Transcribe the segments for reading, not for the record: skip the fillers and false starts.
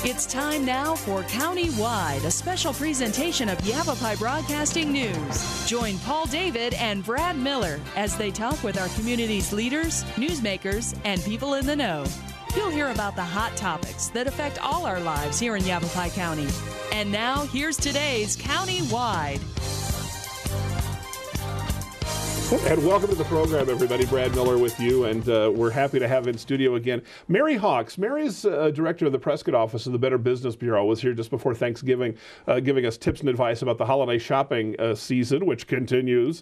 It's time now for County-Wide, a special presentation of Yavapai Broadcasting News. Join Paul David and Brad Miller as they talk with our community's leaders, newsmakers, and people in the know. You'll hear about the hot topics that affect all our lives here in Yavapai County. And now, here's today's County-Wide. And welcome to the program, everybody. Brad Miller with you, and we're happy to have in studio again Mary Hawks. Mary's director of the Prescott office of the Better Business Bureau, was here just before Thanksgiving, giving us tips and advice about the holiday shopping season, which continues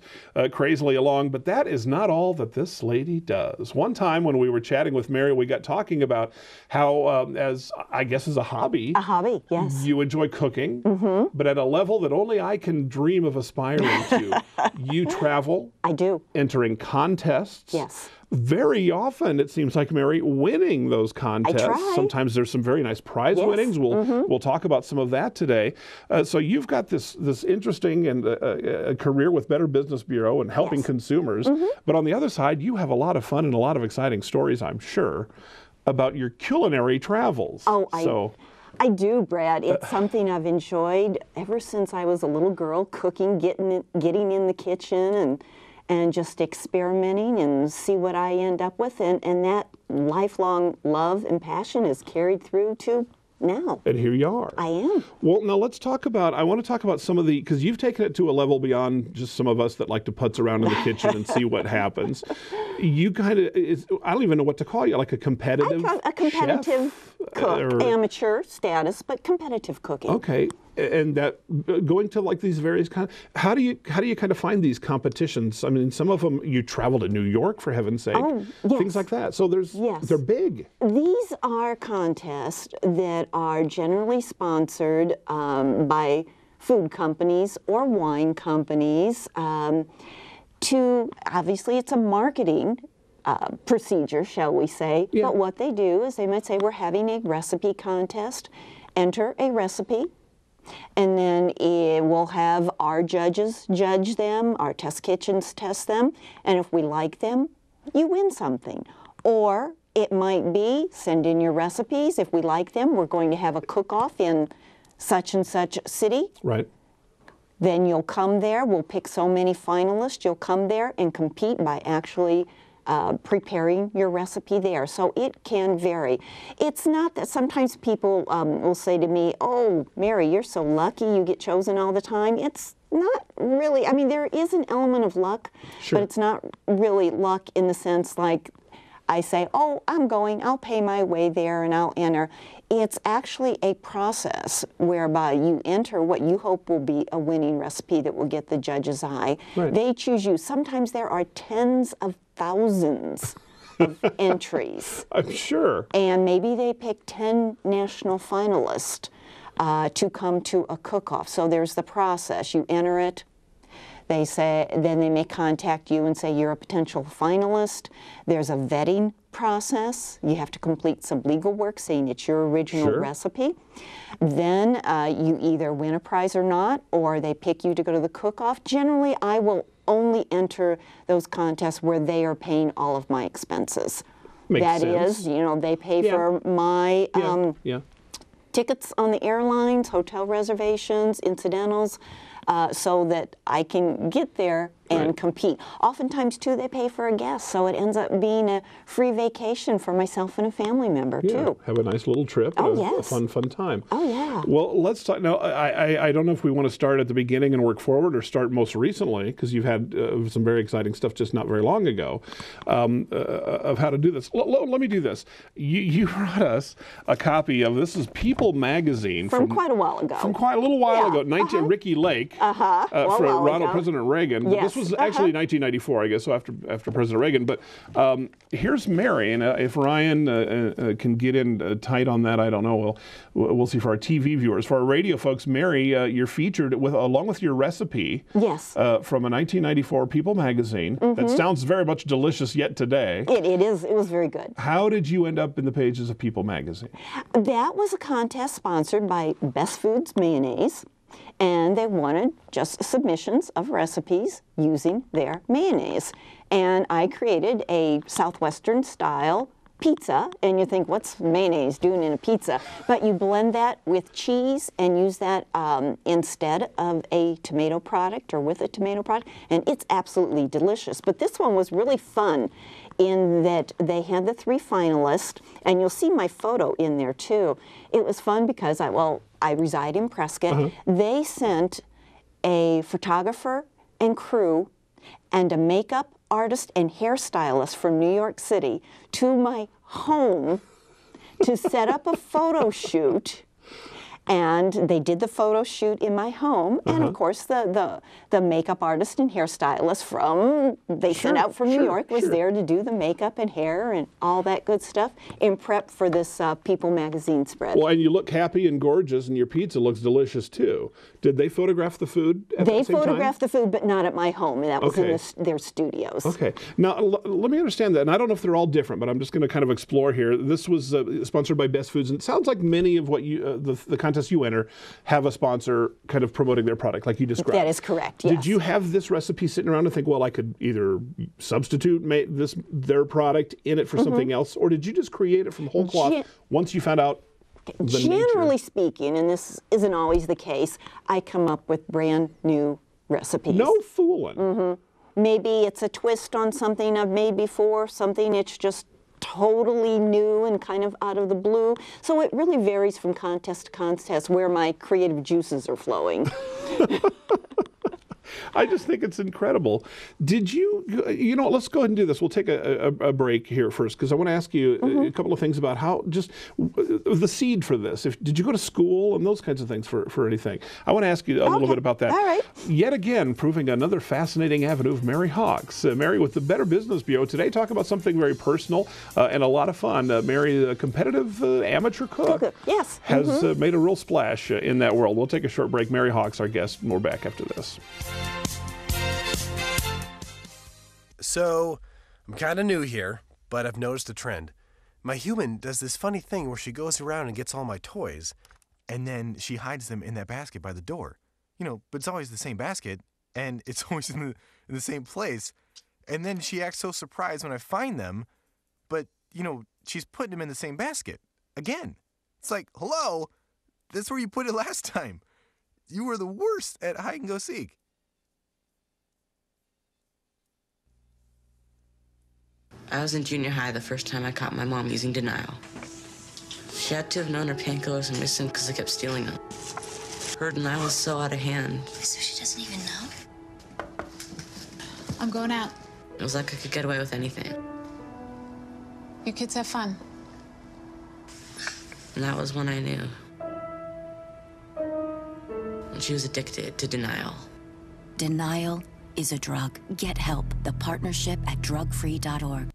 crazily along. But that is not all that this lady does. One time when we were chatting with Mary, we got talking about how, as a hobby. A hobby, yes. You enjoy cooking, but at a level that only I can dream of aspiring to. You travel. I do. Entering contests. Yes. Very often, it seems like, Mary, winning those contests. I try. Sometimes there's some very nice prize winnings. We'll talk about some of that today. So you've got this interesting and a career with Better Business Bureau and helping consumers. But on the other side, you have a lot of fun and a lot of exciting stories, I'm sure, about your culinary travels. I do, Brad. It's something I've enjoyed ever since I was a little girl, cooking, getting in the kitchen and just experimenting and see what I end up with. And that lifelong love and passion is carried through to now. And here you are. I am. Well, now let's talk about, I want to talk about some of the, because you've taken it to a level beyond just some of us that like to putz around in the kitchen and see what happens. You kind of, I don't even know what to call you, like a competitive A competitive chef? cook, amateur status, but competitive cooking. Okay. And that going to like these various kind of, how do you kind of find these competitions? I mean, some of them you travel to New York, for heaven's sake, things like that. So they're big. These are contests that are generally sponsored by food companies or wine companies. Obviously, it's a marketing procedure, shall we say? Yeah. But what they do is they might say, we're having a recipe contest. Enter a recipe. And then we'll have our judges judge them, our test kitchens test them, and if we like them, you win something. Or it might be, send in your recipes. If we like them, we're going to have a cook-off in such and such city. Right. Then you'll come there, we'll pick so many finalists, you'll come there and compete by actually preparing your recipe there. So it can vary. It's not that sometimes people will say to me, oh, Mary, you're so lucky you get chosen all the time. It's not really. I mean, there is an element of luck, but it's not really luck in the sense like I say, oh, I'm going, I'll pay my way there and I'll enter. It's actually a process whereby you enter what you hope will be a winning recipe that will get the judge's eye. Right. They choose you. Sometimes there are tens of thousands of entries. I'm sure. And maybe they pick 10 national finalists to come to a cook-off. So there's the process. You enter it. They say, then they may contact you and say you're a potential finalist. There's a vetting process. You have to complete some legal work saying it's your original recipe. Then you either win a prize or not, or they pick you to go to the cook-off. Generally, I will only enter those contests where they are paying all of my expenses. Makes sense. That is, you know, they pay for my tickets on the airlines, hotel reservations, incidentals, so that I can get there and compete. Oftentimes, too, they pay for a guest, so it ends up being a free vacation for myself and a family member, too. Have a nice little trip and a fun time. Oh, yeah. Well, let's talk now. I don't know if we want to start at the beginning and work forward or start most recently, because you've had some very exciting stuff just not very long ago of how to do this. Let me do this. You brought us a copy of, this is People magazine. From quite a while ago. From quite a little while ago. Ricky Lake for President Reagan. Yes. This was actually 1994, I guess, so after President Reagan. But here's Mary, and if Ryan can get in tight on that, I don't know. We'll see for our TV viewers. For our radio folks, Mary, you're featured along with your recipe. Yes. From a 1994 People magazine. That sounds very much delicious yet today. It is. It was very good. How did you end up in the pages of People magazine? That was a contest sponsored by Best Foods Mayonnaise. And they wanted just submissions of recipes using their mayonnaise. And I created a Southwestern style pizza, and you think, what's mayonnaise doing in a pizza? But you blend that with cheese and use that instead of a tomato product or with a tomato product, and it's absolutely delicious. But this one was really fun in that they had the 3 finalists, and you'll see my photo in there too. It was fun because I reside in Prescott. They sent a photographer and crew and a makeup artist and hairstylist from New York City to my home to set up a photo shoot. And they did the photo shoot in my home, and of course the makeup artist and hairstylist they sent out from New York was there to do the makeup and hair and all that good stuff in prep for this People magazine spread. Well, and you look happy and gorgeous, and your pizza looks delicious too. Did they photograph the food at the same time? They photographed the food, but not at my home. That was in their studios. Okay. Now, let me understand that. And I don't know if they're all different, but I'm just going to kind of explore here. This was sponsored by Best Foods, and it sounds like many of what you the contests you enter have a sponsor kind of promoting their product, like you described. That is correct, yes. Did you have this recipe sitting around and think, well, I could either substitute their product in it for something else, or did you just create it from whole cloth once you found out the Generally nature? Speaking, and this isn't always the case, I come up with brand new recipes. No fooling. Maybe it's a twist on something I've made before, something it's just totally new and kind of out of the blue. So it really varies from contest to contest where my creative juices are flowing. I just think it's incredible. Did you know, let's go ahead and do this. We'll take a break here first, because I want to ask you a couple of things about how, just the seed for this. Did you go to school and those kinds of things for anything? I want to ask you a little bit about that. All right. Yet again, proving another fascinating avenue of Mary Hawks. Mary with the Better Business Bureau today, talking about something very personal and a lot of fun. Mary, a competitive amateur cook, yes, has made a real splash in that world. We'll take a short break. Mary Hawks, our guest, and we're back after this. So, I'm kind of new here, but I've noticed a trend. My human does this funny thing where she goes around and gets all my toys, and then she hides them in that basket by the door. You know, but it's always the same basket, and it's always in the same place. And then she acts so surprised when I find them, but, you know, she's putting them in the same basket. Again. It's like, hello, that's where you put it last time. You were the worst at hide and go seek. I was in junior high the first time I caught my mom using denial. She had to have known her painkillers were missing because I kept stealing them. Her denial was so out of hand. So she doesn't even know? I'm going out. It was like I could get away with anything. You kids have fun. And that was when I knew. When she was addicted to denial. Denial is a drug. Get help. The partnership at drugfree.org.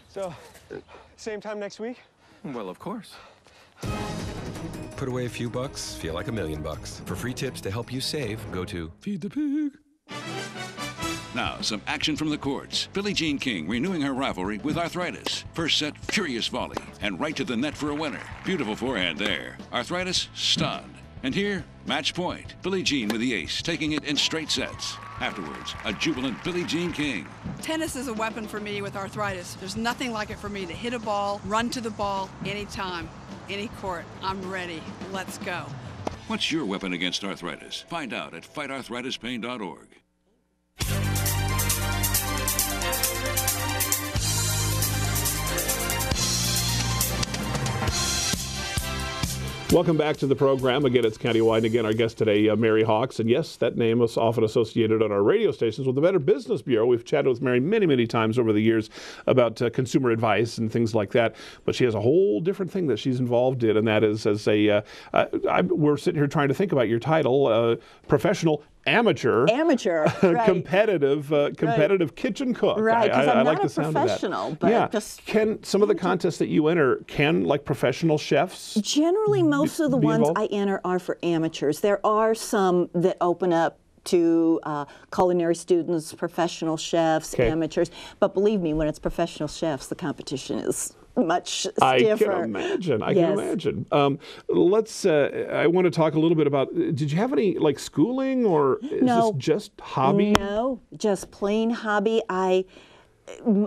So, same time next week? Well, of course. Put away a few bucks, feel like $1 million. For free tips to help you save, go to Feed the Pig. Now, some action from the courts. Billie Jean King renewing her rivalry with Arthritis. First set, furious volley, and right to the net for a winner. Beautiful forehand there. Arthritis, stunned. And here, match point. Billie Jean with the ace, taking it in straight sets. Afterwards, a jubilant Billie Jean King. Tennis is a weapon for me with arthritis. There's nothing like it for me to hit a ball, run to the ball, anytime, any court. I'm ready. Let's go. What's your weapon against arthritis? Find out at fightarthritispain.org. Welcome back to the program. Again, it's Countywide. And again, our guest today, Mary Hawks. And yes, that name is often associated on our radio stations with the Better Business Bureau. We've chatted with Mary many, many times over the years about consumer advice and things like that. But she has a whole different thing that she's involved in, and that is as a, we're sitting here trying to think about your title, professional amateur, right. competitive kitchen cook. Right, because I'm like not the a sound of that. professional, but yeah. just Can some of the contests that you enter, like professional chefs? Generally, most of the ones involved? I enter are for amateurs. There are some that open up to culinary students, professional chefs, amateurs. But believe me, when it's professional chefs, the competition is much stiffer. I can imagine. I can imagine. I want to talk a little bit about, did you have any like schooling, or is this just hobby? No, just plain hobby.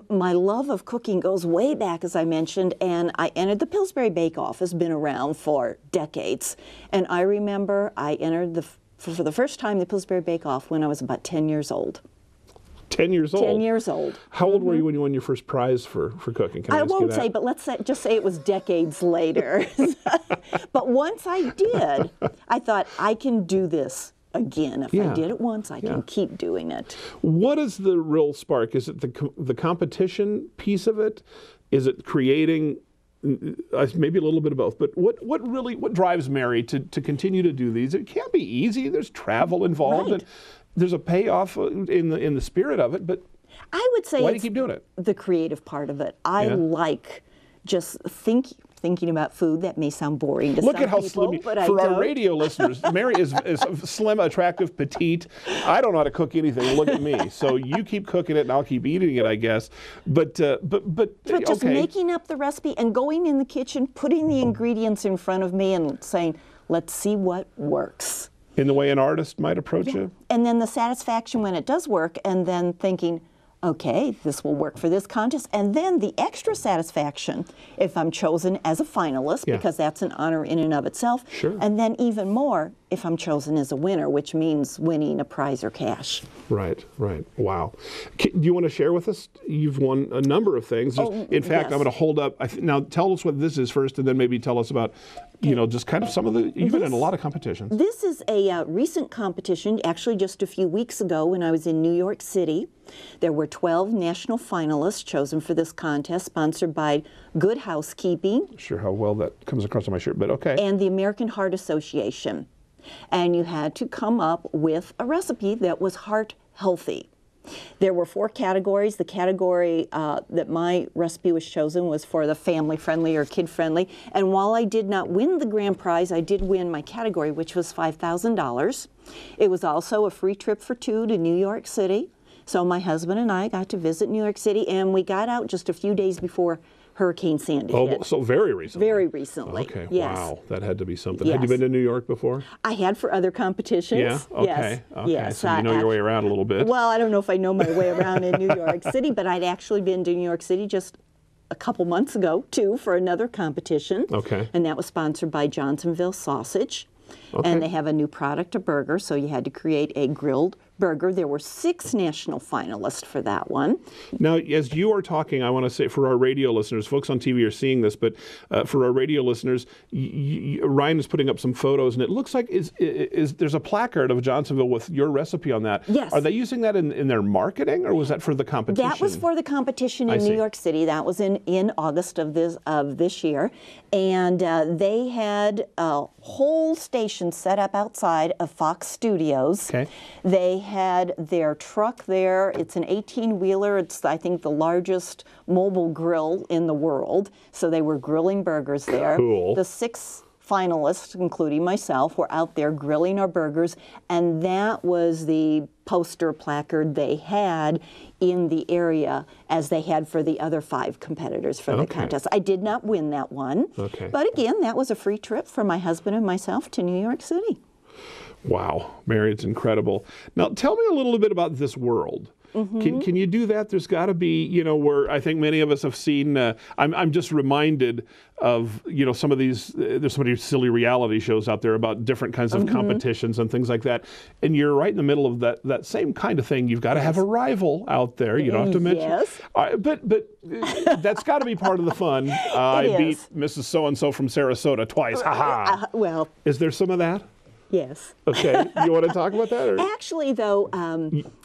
My love of cooking goes way back, as I mentioned, and I entered the Pillsbury Bake Off. Has been around for decades. And I remember I entered for the first time the Pillsbury Bake Off when I was about 10 years old. 10 years old? 10 years old. How old were you when you won your first prize for cooking? Can I won't say, but let's just say it was decades later. But once I did, I thought, I can do this again. If I did it once, I can keep doing it. What is the real spark? Is it the competition piece of it? Is it creating, maybe a little bit of both, but what drives Mary to continue to do these? It can't be easy. There's travel involved. Right. And there's a payoff in the spirit of it, but I would say why do you keep doing it? The creative part of it. I like just thinking about food. That may sound boring to Look some at how people, slim. but For our radio listeners, Mary is slim, attractive, petite. I don't know how to cook anything. Look at me. So you keep cooking it, and I'll keep eating it, I guess. But just making up the recipe and going in the kitchen, putting the ingredients in front of me, and saying, "Let's see what works." In the way an artist might approach it? And then the satisfaction when it does work, and then thinking, okay, this will work for this contest. And then the extra satisfaction if I'm chosen as a finalist, because that's an honor in and of itself. Sure. And then even more if I'm chosen as a winner, which means winning a prize or cash. Right. Wow. Do you want to share with us? You've won a number of things. In fact, I'm going to hold up. Now, tell us what this is first, and then maybe tell us about, just kind of some of the, you've been in a lot of competitions. This is a recent competition, actually just a few weeks ago when I was in New York City. There were 12 national finalists chosen for this contest, sponsored by Good Housekeeping. Not sure how well that comes across on my shirt, but okay. And the American Heart Association. And you had to come up with a recipe that was heart healthy. There were 4 categories. The category that my recipe was chosen was for the family-friendly or kid-friendly. And while I did not win the grand prize, I did win my category, which was $5,000. It was also a free trip for 2 to New York City. So my husband and I got to visit New York City, and we got out just a few days before Hurricane Sandy hit. So very recently. Very recently. Okay. Yes. Wow, that had to be something. Yes. Had you been to New York before? I had for other competitions. Yeah. Okay. Yes. Yes. So you know your way around a little bit. Well, I don't know if I know my way around in New York City, but I'd actually been to New York City just a couple months ago too for another competition. Okay. And that was sponsored by Johnsonville Sausage. Okay. And they have a new product, a burger, so you had to create a grilled burger. There were 6 national finalists for that one. Now, as you are talking, I want to say for our radio listeners, folks on TV are seeing this, but for our radio listeners, Ryan is putting up some photos, and it looks like there's a placard of Johnsonville with your recipe on that. Yes. Are they using that in their marketing, or was that for the competition? That was for the competition in New York City. That was in August of this year, and they had a whole station set up outside of Fox Studios. Okay. They had their truck there. It's an 18-wheeler. It's, I think, the largest mobile grill in the world. So they were grilling burgers there. Cool. The 6 finalists, including myself, were out there grilling our burgers, and that was the poster placard they had in the area as they had for the other 5 competitors for the contest. I did not win that one. Okay. But again, that was a free trip for my husband and myself to New York City. Wow, Mary, it's incredible. Now, tell me a little bit about This World. Mm-hmm. Can you do that? There's got to be, where I think many of us have seen, I'm just reminded of, some of these, there's so many silly reality shows out there about different kinds of competitions and things like that. And you're right in the middle of that same kind of thing. You've got to have a rival out there. You don't have to mention. Yes. But that's got to be part of the fun. I beat Mrs. So-and-so from Sarasota twice. Ha-ha. Well. Is there some of that? Yes. Okay. You want to talk about that? Or? Actually, though,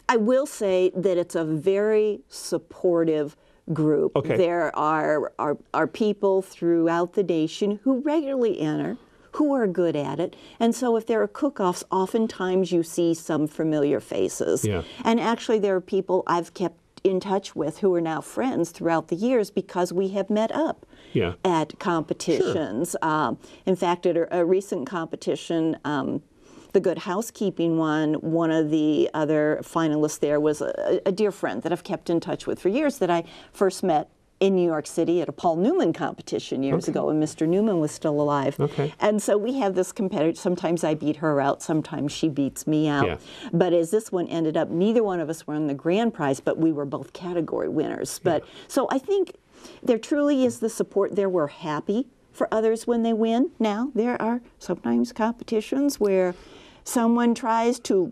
I will say that it's a very supportive group. Okay. There are people throughout the nation who regularly enter, who are good at it. And so if there are cook-offs, oftentimes you see some familiar faces. Yeah. And actually there are people I've kept in touch with who are now friends throughout the years because we have met up at competitions. Sure. In fact, at a recent competition, the Good Housekeeping one of the other finalists there was a dear friend that I've kept in touch with for years that I first met in New York City at a Paul Newman competition years ago when Mr. Newman was still alive. And so we have this competitive, sometimes I beat her out, sometimes she beats me out. But as this one ended up, neither one of us won the grand prize, but we were both category winners. But so I think there truly is the support there. We're happy for others when they win. Now, there are sometimes competitions where someone tries to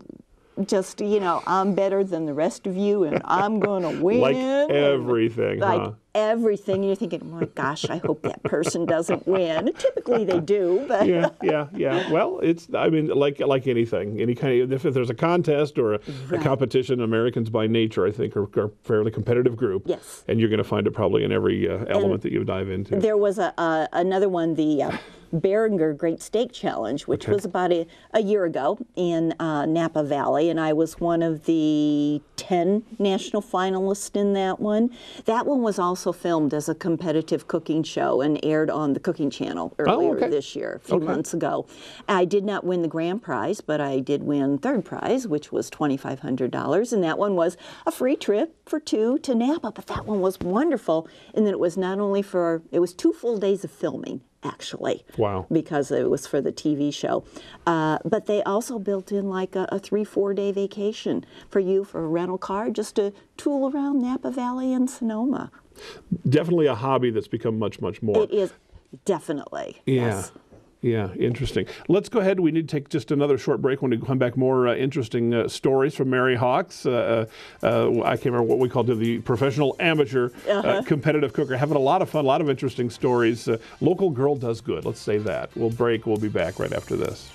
just, you know, I'm better than the rest of you and I'm going to win. Like everything, Like everything. And you're thinking, oh my gosh, I hope that person doesn't win. And typically they do. But yeah. Well, it's, I mean, like anything, any kind of, if there's a contest or a competition, Americans by nature, I think, are a fairly competitive group. Yes. And you're going to find it probably in every element that you dive into. There was another one, the Beringer Great Steak Challenge, which was about a year ago in Napa Valley, and I was one of the 10 national finalists in that one. That one was also filmed as a competitive cooking show and aired on the Cooking Channel earlier this year, a few months ago. I did not win the grand prize, but I did win third prize, which was $2,500, and that one was a free trip for two to Napa, but that one was wonderful in that it was not only it was 2 full days of filming, actually. Wow. Because it was for the TV show. But they also built in like a 3-4 day vacation for you for a rental car just to tool around Napa Valley and Sonoma. Definitely a hobby that's become much, much more. It is, definitely. Yes. Yeah, interesting. Let's go ahead. We need to take just another short break. When we come back, more interesting stories from Mary Hawks. I can't remember what we called her, the professional amateur competitive cooker. Having a lot of fun, a lot of interesting stories. Local girl does good. Let's say that. We'll break. We'll be back right after this.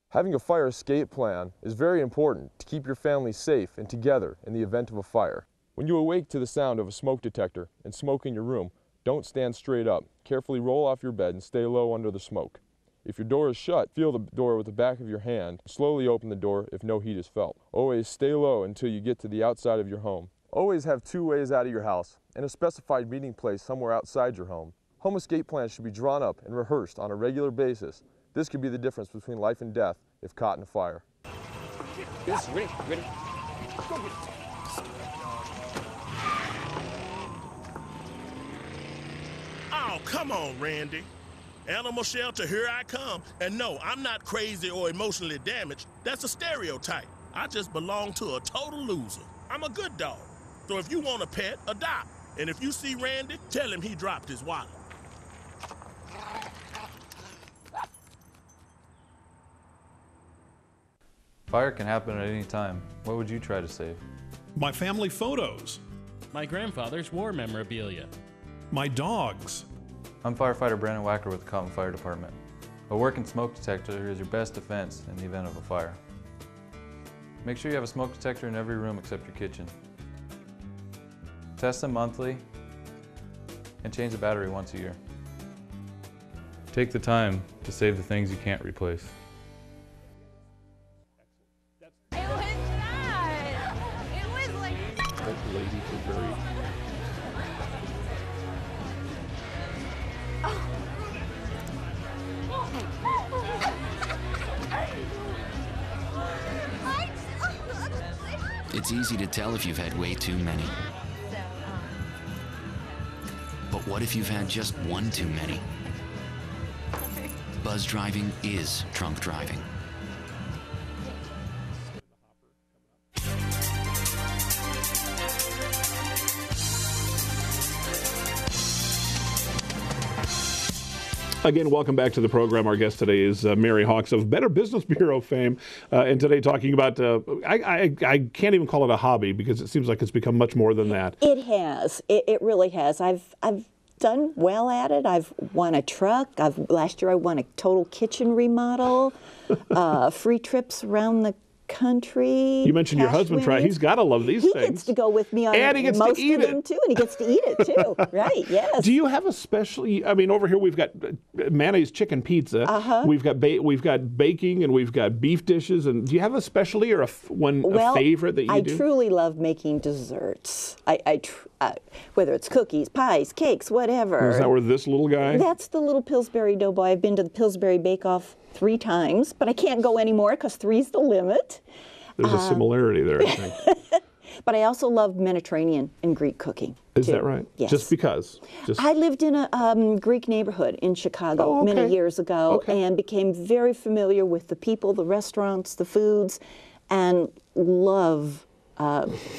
Having a fire escape plan is very important to keep your family safe and together in the event of a fire. When you awake to the sound of a smoke detector and smoke in your room, don't stand straight up. Carefully roll off your bed and stay low under the smoke. If your door is shut, feel the door with the back of your hand. Slowly open the door if no heat is felt. Always stay low until you get to the outside of your home. Always have 2 ways out of your house and a specified meeting place somewhere outside your home. Home escape plans should be drawn up and rehearsed on a regular basis. This could be the difference between life and death if caught in a fire. Yes, ready? Go get it. Oh, come on, Randy. Animal shelter, here I come. And no, I'm not crazy or emotionally damaged. That's a stereotype. I just belong to a total loser. I'm a good dog. So if you want a pet, adopt. And if you see Randy, tell him he dropped his wallet. Fire can happen at any time. What would you try to save? My family photos. My grandfather's war memorabilia. My dogs. I'm firefighter Brandon Wacker with the Cotton Fire Department. A working smoke detector is your best defense in the event of a fire. Make sure you have a smoke detector in every room except your kitchen. Test them monthly and change the battery once a year. Take the time to save the things you can't replace. It's easy to tell if you've had way too many. But what if you've had just one too many? Buzz driving is drunk driving. Again, welcome back to the program. Our guest today is Mary Hawks of Better Business Bureau fame, and today talking about, I can't even call it a hobby because it seems like it's become much more than that. It has. It really has. I've done well at it. I've won a truck. Last year I won a total kitchen remodel, free trips around the country. You mentioned your husband. He's got to love these things. He gets to go with me on and he gets most to eat of them too, and he gets to eat it too. Right? Yes. Do you have a special? I mean, over here we've got mayonnaise chicken pizza. We've got baking, and we've got beef dishes. And do you have a specialty or a favorite that you do? I truly love making desserts. Whether it's cookies, pies, cakes, whatever. Is that where this little guy? That's the little Pillsbury Doughboy. I've been to the Pillsbury Bake Off 3 times, but I can't go anymore because 3's the limit. There's a similarity there, I think. But I also love Mediterranean and Greek cooking. Is that right? Yes. Just because? I lived in a Greek neighborhood in Chicago many years ago and became very familiar with the people, the restaurants, the foods, and love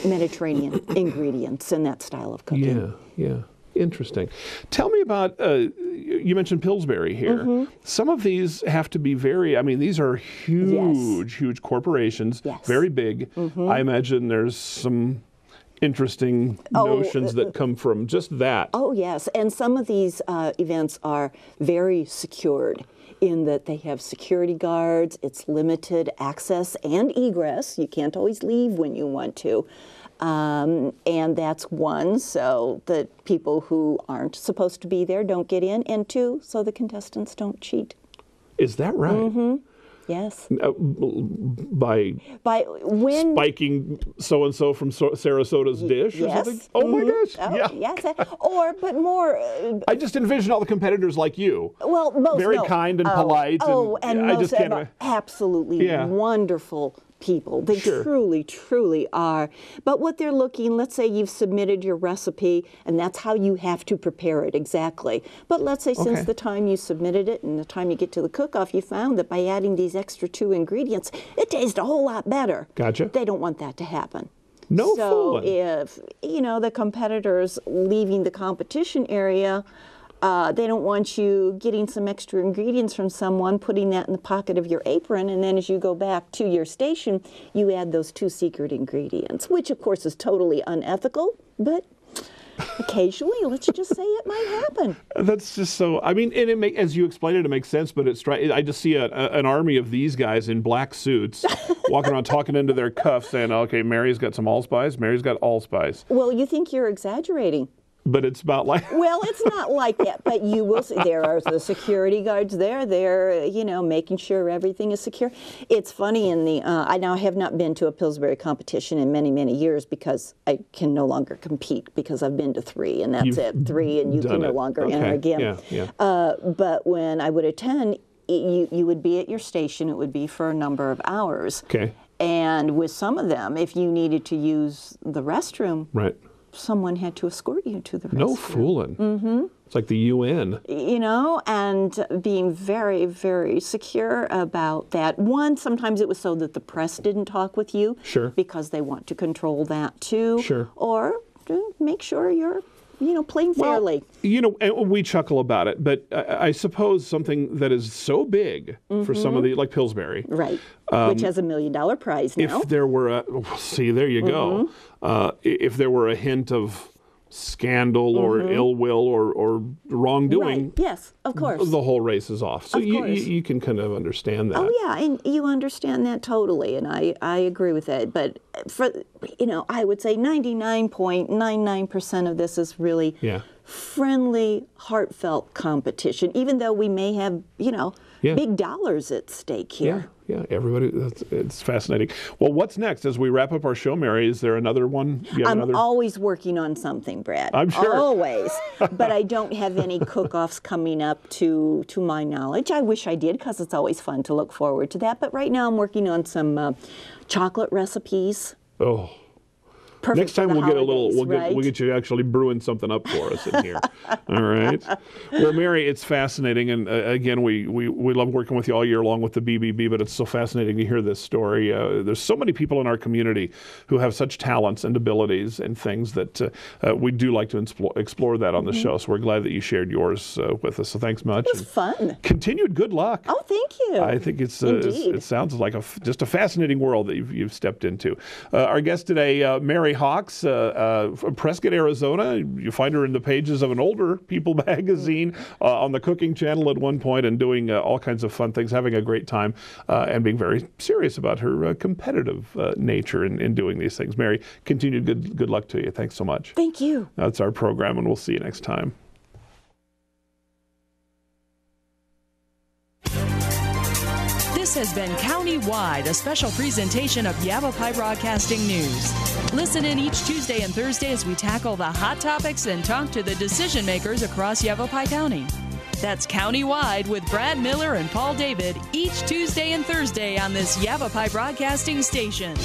Mediterranean ingredients in that style of cooking. Yeah. Interesting. Tell me about, you mentioned Pillsbury here. Some of these have to be these are huge corporations, very big. I imagine there's some interesting notions that come from just that. Oh, yes. And some of these events are very secured in that they have security guards, it's limited access and egress. You can't always leave when you want to. And that's 1, so that people who aren't supposed to be there don't get in, and 2, so the contestants don't cheat. Is that right? Yes. By when spiking so-and-so from Sarasota's dish or something? Oh my gosh. Yes. But more... I just envision all the competitors like you. Well, most... Very kind and polite. And most of them are absolutely wonderful people. They truly are. But what they're looking, let's say you've submitted your recipe, and that's how you have to prepare it exactly. But let's say since the time you submitted it and the time you get to the cook-off, you found that by adding these extra 2 ingredients, it tastes a whole lot better. Gotcha. They don't want that to happen. No fooling. So if, the competitors leaving the competition area, they don't want you getting some extra ingredients from someone, putting that in the pocket of your apron, and then as you go back to your station, you add those 2 secret ingredients, which of course is totally unethical, but occasionally, let's just say it might happen. That's just so, and as you explained it, it makes sense, but I just see an army of these guys in black suits walking around talking into their cuffs saying, okay, Mary's got some allspice, Mary's got allspice. Well, you think you're exaggerating. But it's about like... Well, it's not like that, but you will see there are the security guards there. They're, making sure everything is secure. It's funny I now have not been to a Pillsbury competition in many, many years because I can no longer compete because I've been to 3 and that's it. 3 and you can no longer enter again. But when I would attend, you would be at your station. It would be for a number of hours. Okay. And with some of them, if you needed to use the restroom... Right. Someone had to escort you to the restroom. No fooling. It's like the UN. And being very, very secure about that. 1, sometimes it was so that the press didn't talk with you. Sure. Because they want to control that too. Sure. Or to make sure you're playing fairly. And we chuckle about it, but I suppose something that is so big for some of the, like Pillsbury. Right. Which has $1 million prize now. If there were there you go. If there were a hint of scandal or ill will or wrongdoing, right. Yes, of course, the whole race is off. So you can kind of understand that. Oh yeah, and you understand that totally, and I agree with that. But for I would say 99.99% of this is really friendly, heartfelt competition. Even though we may have big dollars at stake here. Yeah, everybody, it's fascinating. Well, what's next as we wrap up our show, Mary? Is there another one? I'm always working on something, Brad. I'm sure. Always. But I don't have any cook-offs coming up to my knowledge. I wish I did because it's always fun to look forward to that. But right now I'm working on some chocolate recipes. Oh. Perfect. Next time we'll get a little. We'll get you actually brewing something up for us in here. All right. Well, Mary, it's fascinating, and again, we love working with you all year long with the BBB. But it's so fascinating to hear this story. There's so many people in our community who have such talents and abilities and things that we do like to explore that on the show. So we're glad that you shared yours with us. So thanks much. It was fun. Continued good luck. Oh, thank you. I think it sounds like just a fascinating world that you've stepped into. Our guest today, Mary Mary Hawks, from Prescott, Arizona. You find her in the pages of an older People magazine on the Cooking Channel at one point, and doing all kinds of fun things, having a great time, and being very serious about her competitive nature in doing these things. Mary, continued good luck to you. Thanks so much. Thank you. That's our program, and we'll see you next time. This has been Countywide, a special presentation of Yavapai Broadcasting News. Listen in each Tuesday and Thursday as we tackle the hot topics and talk to the decision makers across Yavapai County. That's Countywide with Brad Miller and Paul David each Tuesday and Thursday on this Yavapai Broadcasting station.